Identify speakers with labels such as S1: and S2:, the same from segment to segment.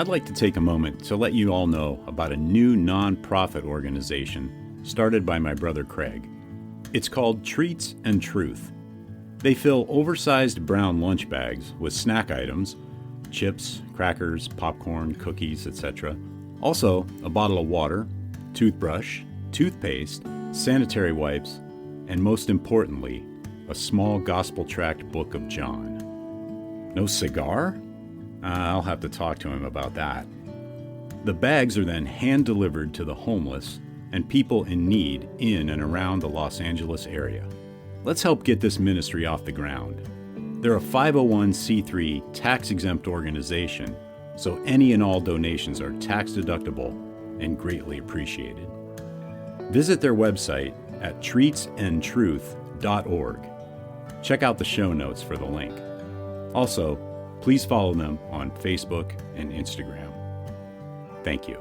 S1: I'd like to take a moment to let you all know about a new non-profit organization started by my brother Craig. It's called Treats and Truth. They fill oversized brown lunch bags with snack items, chips, crackers, popcorn, cookies, etc. Also, a bottle of water, toothbrush, toothpaste, sanitary wipes, and most importantly, a small gospel-tract book of John. No cigar? I'll have to talk to him about that. The bags are then hand-delivered to the homeless and people in need in and around the Los Angeles area. Let's help get this ministry off the ground. They're a 501c3 tax-exempt organization, so any and all donations are tax-deductible and greatly appreciated. Visit their website at treatsandtruth.org. Check out the show notes for the link. Also, please follow them on Facebook and Instagram. Thank you.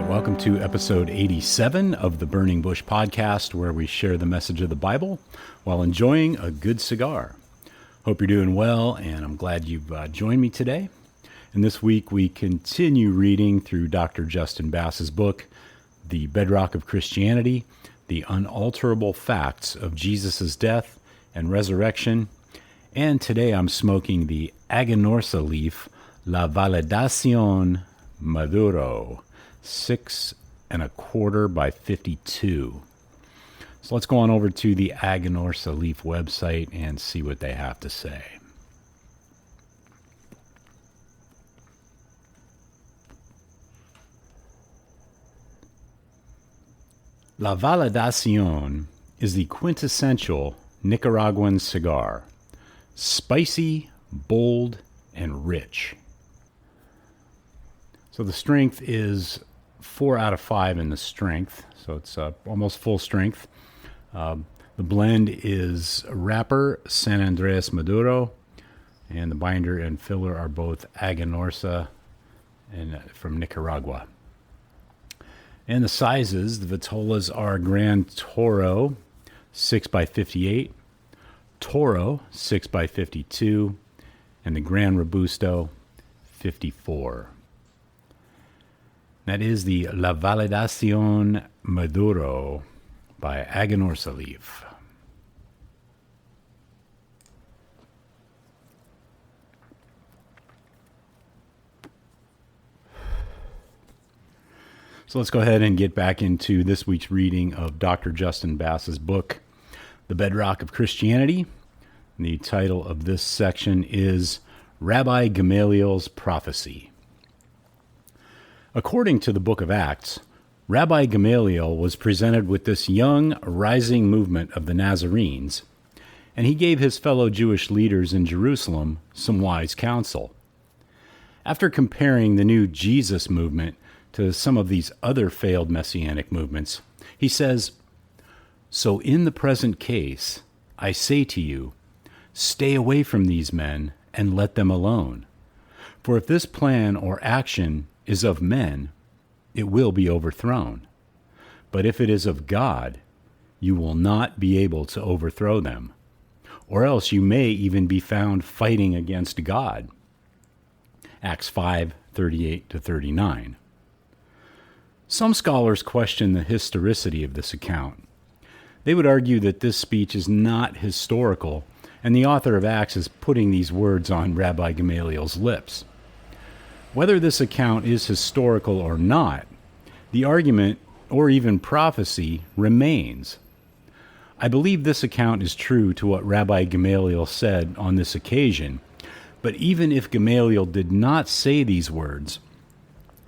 S1: Welcome to episode 87 of the Burning Bush podcast, where we share the message of the Bible while enjoying a good cigar. Hope you're doing well, and I'm glad you've joined me today. And this week we continue reading through Dr. Justin Bass's book, The Bedrock of Christianity, The Unalterable Facts of Jesus' Death and Resurrection. And today I'm smoking the Aganorsa leaf, La Validación Maduro. 6 1/4 by 52. So let's go on over to the Aganorsa leaf website and see what they have to say. La Validación is the quintessential Nicaraguan cigar. Spicy, bold, and rich. So the strength is 4 out of 5 in the strength, so it's almost full strength. The blend is wrapper San Andres Maduro, and the binder and filler are both Aganorsa and from Nicaragua. And the sizes, the vitolas are Grand Toro 6 by 58, Toro 6 by 52, and the Gran Robusto 54. That is the La Validación Maduro by Aganorsa leaf. So let's go ahead and get back into this week's reading of Dr. Justin Bass's book, The Bedrock of Christianity. The title of this section is Rabbi Gamaliel's Prophecy. According to the book of Acts, Rabbi Gamaliel was presented with this young, rising movement of the Nazarenes, and he gave his fellow Jewish leaders in Jerusalem some wise counsel. After comparing the new Jesus movement to some of these other failed messianic movements, he says, "So in the present case, I say to you, stay away from these men and let them alone. For if this plan or action is of men, it will be overthrown. But if it is of God, you will not be able to overthrow them, or else you may even be found fighting against God." Acts 5:38-39. Some scholars question the historicity of this account. They would argue that this speech is not historical, and the author of Acts is putting these words on Rabbi Gamaliel's lips. Whether this account is historical or not, the argument, or even prophecy, remains. I believe this account is true to what Rabbi Gamaliel said on this occasion, but even if Gamaliel did not say these words,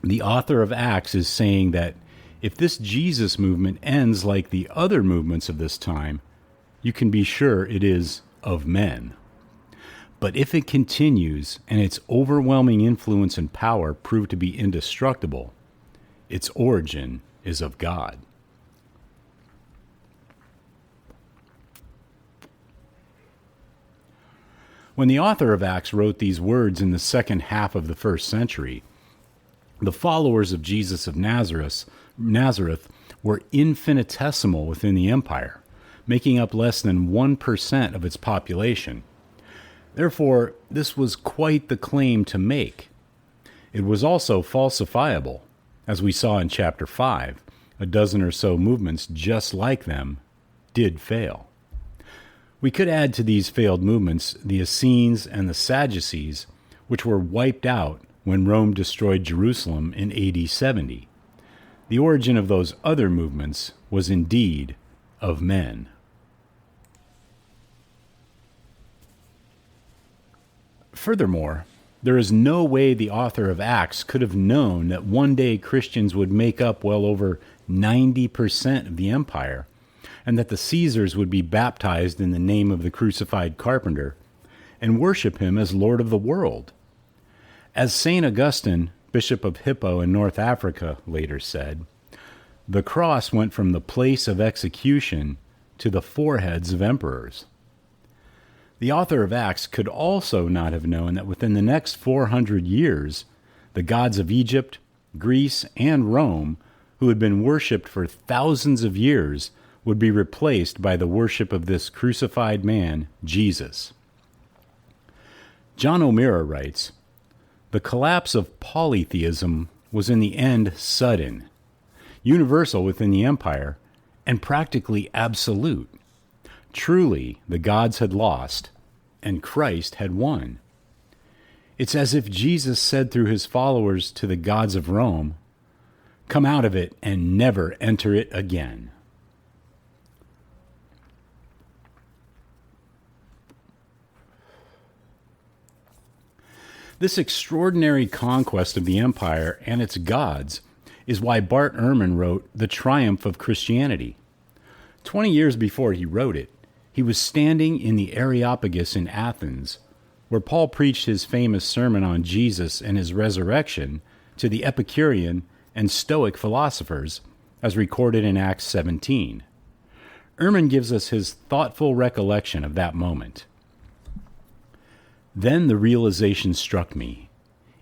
S1: the author of Acts is saying that if this Jesus movement ends like the other movements of this time, you can be sure it is of men. But if it continues and its overwhelming influence and power prove to be indestructible, its origin is of God. When the author of Acts wrote these words in the second half of the first century, the followers of Jesus of Nazareth were infinitesimal within the empire, making up less than 1% of its population. Therefore, this was quite the claim to make. It was also falsifiable. As we saw in chapter 5, a dozen or so movements just like them did fail. We could add to these failed movements the Essenes and the Sadducees, which were wiped out when Rome destroyed Jerusalem in AD 70. The origin of those other movements was indeed of men. Furthermore, there is no way the author of Acts could have known that one day Christians would make up well over 90% of the empire, and that the Caesars would be baptized in the name of the crucified carpenter and worship him as Lord of the world. As St. Augustine, Bishop of Hippo in North Africa, later said, the cross went from the place of execution to the foreheads of emperors. The author of Acts could also not have known that within the next 400 years, the gods of Egypt, Greece, and Rome, who had been worshipped for thousands of years, would be replaced by the worship of this crucified man, Jesus. John O'Meara writes, the collapse of polytheism was in the end sudden, universal within the empire, and practically absolute. Truly, the gods had lost, and Christ had won. It's as if Jesus said through his followers to the gods of Rome, come out of it and never enter it again. This extraordinary conquest of the empire and its gods is why Bart Ehrman wrote The Triumph of Christianity. 20 years before he wrote it, he was standing in the Areopagus in Athens, where Paul preached his famous sermon on Jesus and his resurrection to the Epicurean and Stoic philosophers, as recorded in Acts 17. Ehrman gives us his thoughtful recollection of that moment. Then the realization struck me.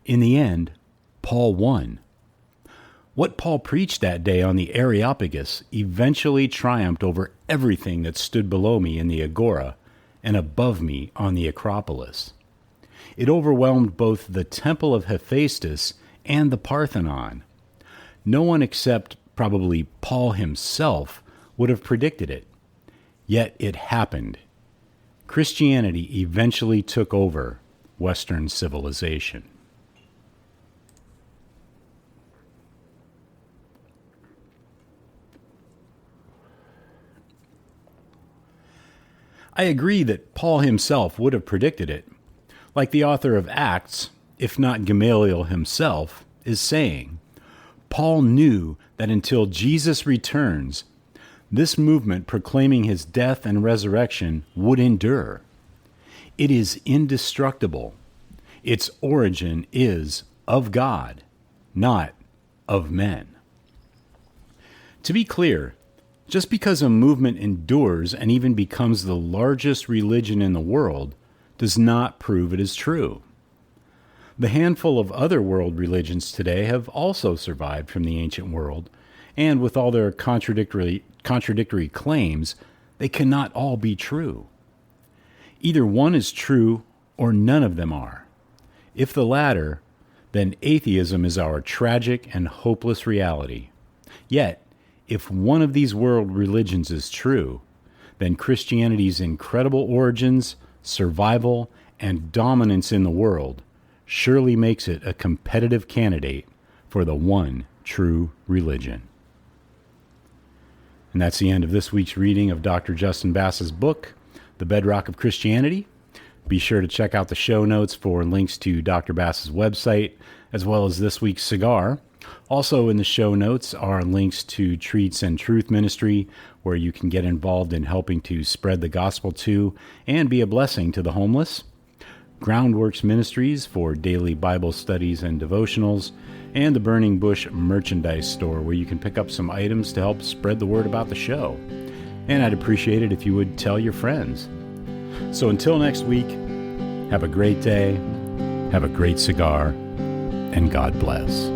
S1: In the end, Paul won. What Paul preached that day on the Areopagus eventually triumphed over everything that stood below me in the Agora and above me on the Acropolis. It overwhelmed both the Temple of Hephaestus and the Parthenon. No one except probably Paul himself would have predicted it. Yet it happened. Christianity eventually took over Western civilization. I agree that Paul himself would have predicted it. Like the author of Acts, if not Gamaliel himself, is saying, Paul knew that until Jesus returns, this movement proclaiming his death and resurrection would endure. It is indestructible. Its origin is of God, not of men. To be clear, just because a movement endures and even becomes the largest religion in the world does not prove it is true. The handful of other world religions today have also survived from the ancient world, and with all their contradictory claims, they cannot all be true. Either one is true or none of them are. If the latter, then atheism is our tragic and hopeless reality. Yet, if one of these world religions is true, then Christianity's incredible origins, survival, and dominance in the world surely makes it a competitive candidate for the one true religion. And that's the end of this week's reading of Dr. Justin Bass's book, The Bedrock of Christianity. Be sure to check out the show notes for links to Dr. Bass's website, as well as this week's cigar. Also in the show notes are links to Treats and Truth Ministry, where you can get involved in helping to spread the gospel to and be a blessing to the homeless. Groundworks Ministries for daily Bible studies and devotionals, and the Burning Bush merchandise store, where you can pick up some items to help spread the word about the show. And I'd appreciate it if you would tell your friends. So until next week, Have a great day, have a great cigar, and God bless.